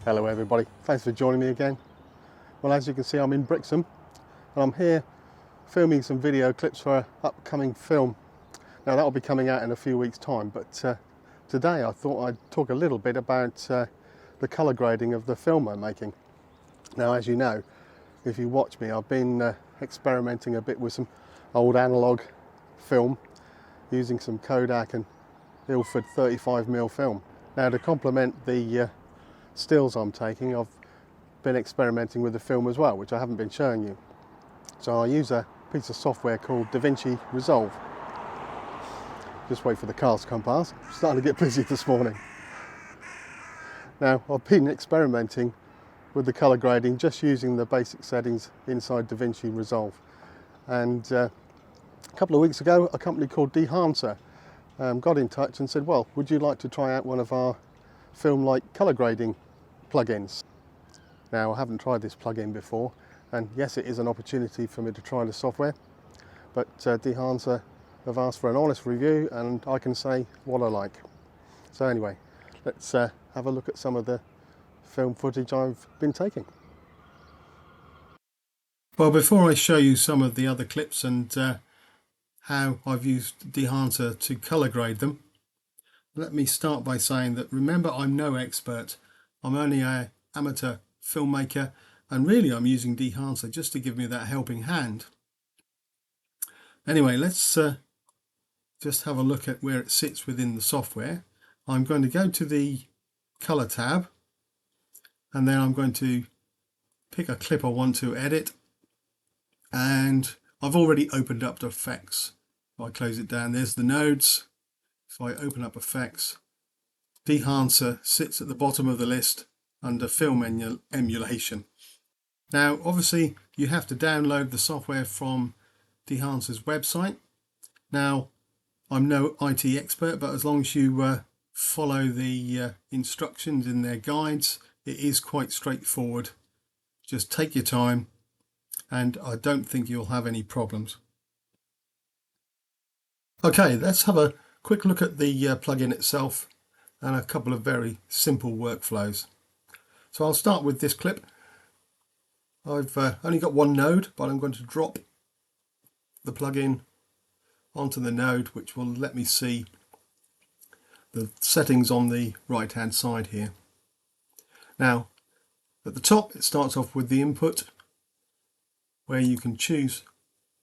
Hello everybody, thanks for joining me again. Well, as you can see, I'm in Brixham and I'm here filming some video clips for an upcoming film. Now that will be coming out in a few weeks time, but today I thought I'd talk a little bit about the colour grading of the film I'm making. Now, as you know, if you watch me, I've been experimenting a bit with some old analogue film using some Kodak and Ilford 35mm film. Now, to complement the stills I'm taking, I've been experimenting with the film as well, which I haven't been showing you. So I use a piece of software called DaVinci Resolve. Just wait for the cars to come past. I'm starting to get busy this morning. Now, I've been experimenting with the colour grading just using the basic settings inside DaVinci Resolve. And a couple of weeks ago, a company called Dehancer got in touch and said, well, would you like to try out one of our film-like colour grading plugins? Now, I haven't tried this plugin before, and yes, it is an opportunity for me to try the software, but Dehancer have asked for an honest review and I can say what I like. So anyway, let's have a look at some of the film footage I've been taking. Well, before I show you some of the other clips and how I've used Dehancer to colour grade them, let me start by saying that, remember, I'm no expert. I'm only an amateur filmmaker, and really I'm using Dehancer just to give me that helping hand. Anyway, let's just have a look at where it sits within the software. I'm going to go to the colour tab, and then I'm going to pick a clip I want to edit, and I've already opened up the effects. If I close it down, there's the nodes. If I open up effects, Dehancer sits at the bottom of the list under film emulation. Now, obviously, you have to download the software from Dehancer's website. Now, I'm no IT expert, but as long as you follow the instructions in their guides, it is quite straightforward. Just take your time, and I don't think you'll have any problems. Okay, let's have a quick look at the plugin itself and a couple of very simple workflows. So I'll start with this clip. I've only got one node, but I'm going to drop the plugin onto the node, which will let me see the settings on the right hand side here. Now, at the top, it starts off with the input, where you can choose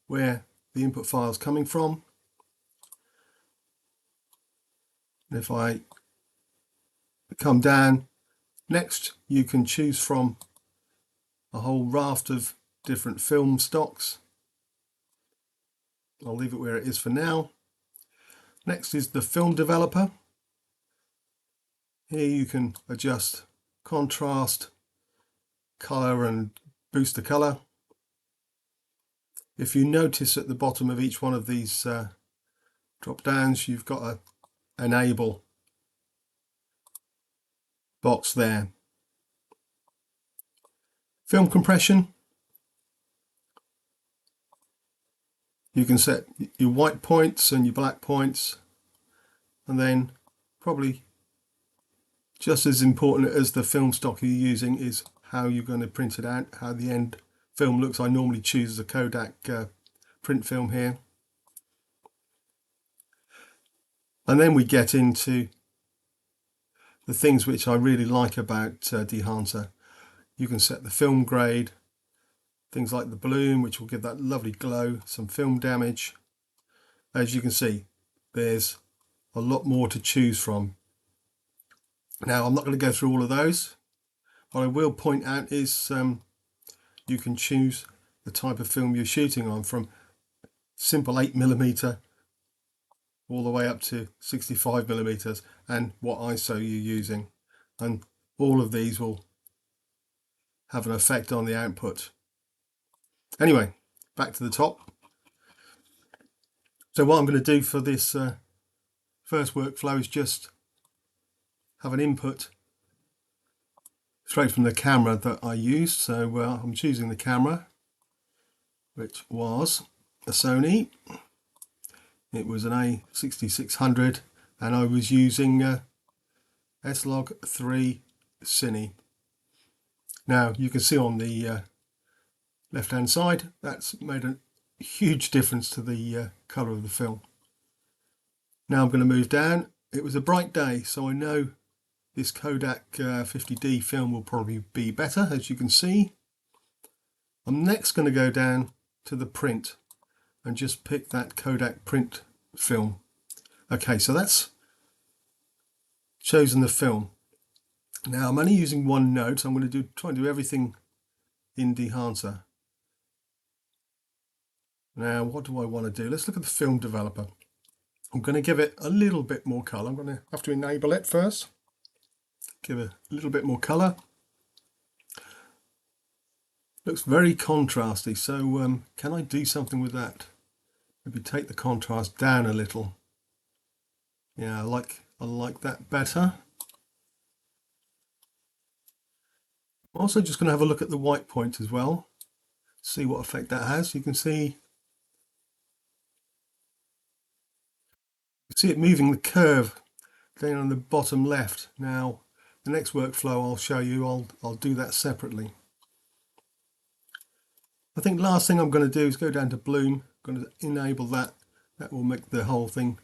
where the input file is coming from. And if I come down, next you can choose from a whole raft of different film stocks. I'll leave it where it is for now. Next is the film developer. Here you can adjust contrast, color, and boost the color. If you notice at the bottom of each one of these drop downs, you've got a enable box there. Film compression, you can set your white points and your black points, and then probably just as important as the film stock you're using is how you're going to print it out, how the end film looks. I normally choose the Kodak print film here. And then we get into the things which I really like about Dehancer. You can set the film grade, things like the bloom, which will give that lovely glow, some film damage. As you can see, there's a lot more to choose from. Now, I'm not going to go through all of those. What I will point out is you can choose the type of film you're shooting on, from simple 8mm all the way up to 65mm, and what ISO you're using, and all of these will have an effect on the output. Anyway, back to the top. So what I'm going to do for this first workflow is just have an input straight from the camera that I used. So I'm choosing the camera, which was a Sony. It was an A6600, and I was using S-Log 3 Cine. Now you can see on the left hand side that's made a huge difference to the colour of the film. Now I'm going to move down. It was a bright day, so I know this Kodak 50D film will probably be better, as you can see. I'm next going to go down to the print and just pick that Kodak print film. Okay, so that's chosen the film. Now I'm only using one node, so I'm going to try and do everything in Dehancer. Now what do I want to do? Let's look at the film developer. I'm going to give it a little bit more colour. I'm going to have to enable it first. Give it a little bit more colour. Looks very contrasty, so can I do something with that? Maybe take the contrast down a little. Yeah, I like that better. I'm also just going to have a look at the white point as well, see what effect that has. You can see it moving the curve down on the bottom left. Now the next workflow I'll show you, I'll do that separately. I think last thing I'm going to do is go down to bloom. I'm going to enable that. That will make the whole thing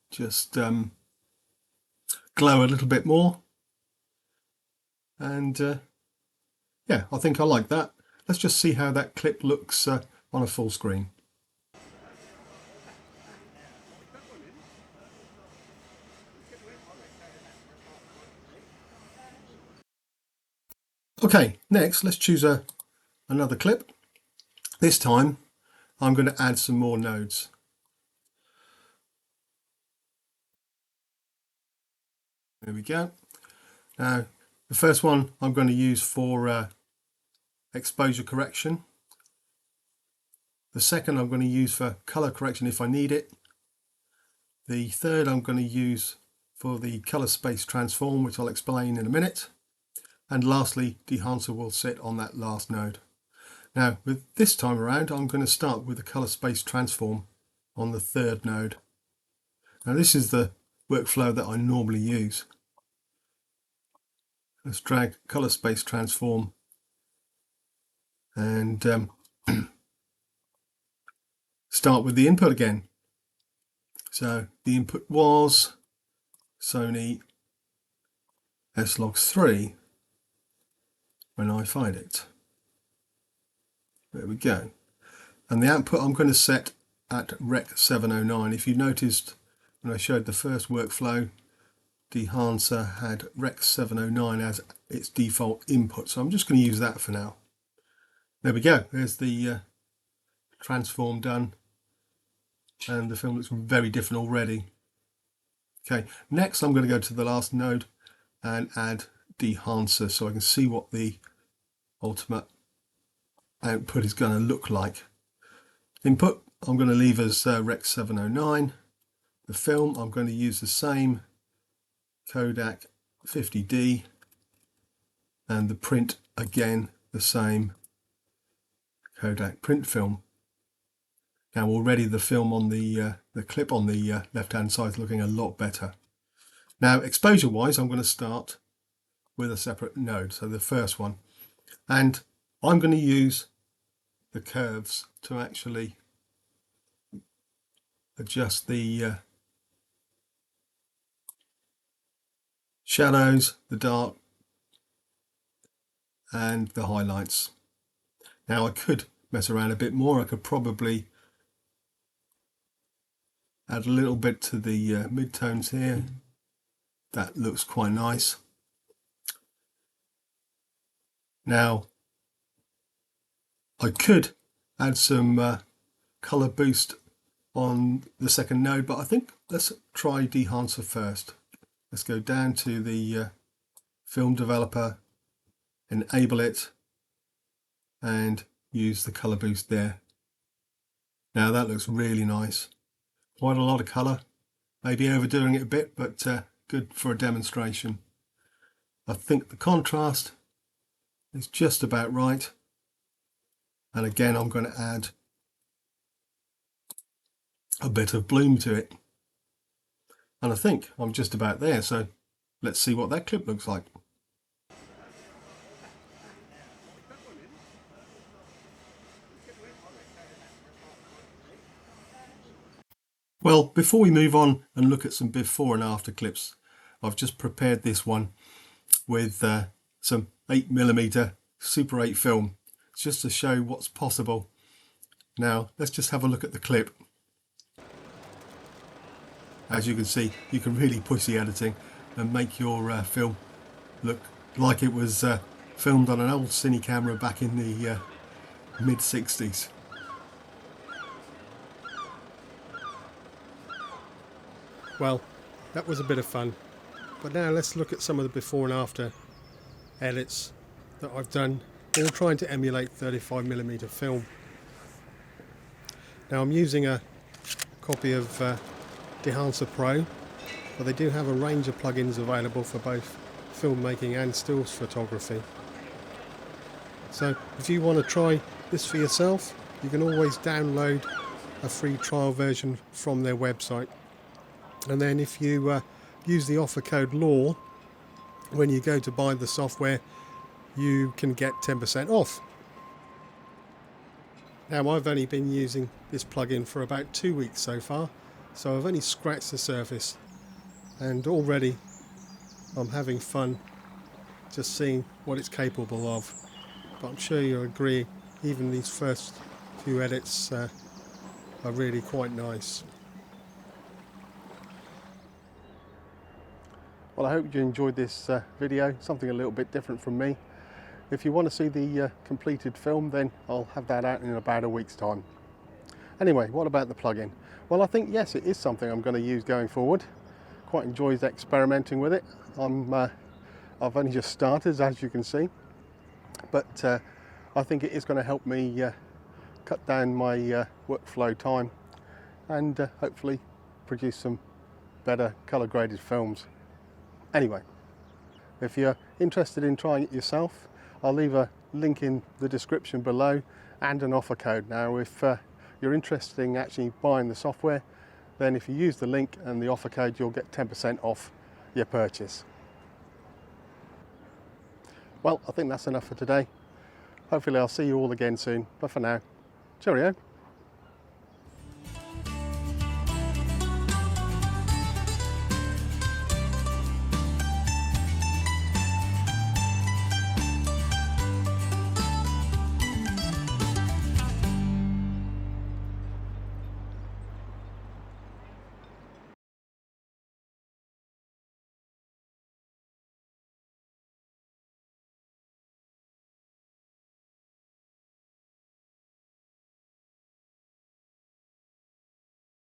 just glow a little bit more. And yeah, I think I like that. Let's just see how that clip looks on a full screen. Okay, next let's choose another clip. This time I'm going to add some more nodes. There we go. Now the first one I'm going to use for exposure correction. The second I'm going to use for color correction if I need it. The third I'm going to use for the color space transform, which I'll explain in a minute. And lastly, Dehancer will sit on that last node. Now, with this time around, I'm going to start with the color space transform on the third node. Now, this is the workflow that I normally use. Let's drag color space transform and start with the input again. So the input was Sony S-Log3 when I find it. There we go. And the output I'm going to set at Rec 709. If you noticed when I showed the first workflow, Dehancer had Rec 709 as its default input. So I'm just going to use that for now. There we go. There's the transform done. And the film looks very different already. Okay, next I'm going to go to the last node and add Dehancer so I can see what the ultimate output is going to look like. Input I'm going to leave as Rec 709. The film I'm going to use the same Kodak 50D, and the print again the same Kodak print film. Now already the film on the clip on the left hand side is looking a lot better. Now exposure wise I'm going to start with a separate node, so the first one, and I'm going to use the curves to actually adjust the shadows, the dark and the highlights. Now I could mess around a bit more. I could probably add a little bit to the midtones here. That looks quite nice. Now I could add some color boost on the second node, but I think let's try Dehancer first. Let's go down to the film developer, enable it, and use the color boost there. Now that looks really nice. Quite a lot of color, maybe overdoing it a bit, but good for a demonstration. I think the contrast is just about right. And again, I'm going to add a bit of bloom to it. And I think I'm just about there, so let's see what that clip looks like. Well, before we move on and look at some before and after clips, I've just prepared this one with some 8mm Super 8 film, just to show what's possible. Now let's just have a look at the clip. As you can see, you can really push the editing and make your film look like it was filmed on an old cine camera back in the mid-60s. Well, that was a bit of fun, but now let's look at some of the before and after edits that I've done, all trying to emulate 35mm film. Now I'm using a copy of Dehancer Pro, but they do have a range of plugins available for both filmmaking and stills photography. So if you want to try this for yourself, you can always download a free trial version from their website, and then if you use the offer code LAW when you go to buy the software, you can get 10% off. Now I've only been using this plugin for about 2 weeks so far, so I've only scratched the surface, and already I'm having fun just seeing what it's capable of. But I'm sure you'll agree, even these first few edits are really quite nice. Well, I hope you enjoyed this video, something a little bit different from me. If you want to see the completed film, then I'll have that out in about a week's time. Anyway, what about the plugin? Well, I think yes, it is something I'm going to use going forward. Quite enjoyed experimenting with it. I've only just started, as you can see, but I think it is going to help me cut down my workflow time and hopefully produce some better color graded films. Anyway, if you're interested in trying it yourself, I'll leave a link in the description below and an offer code. Now if you're interested in actually buying the software, then if you use the link and the offer code, you'll get 10% off your purchase. Well, I think that's enough for today. Hopefully I'll see you all again soon, but for now, cheerio.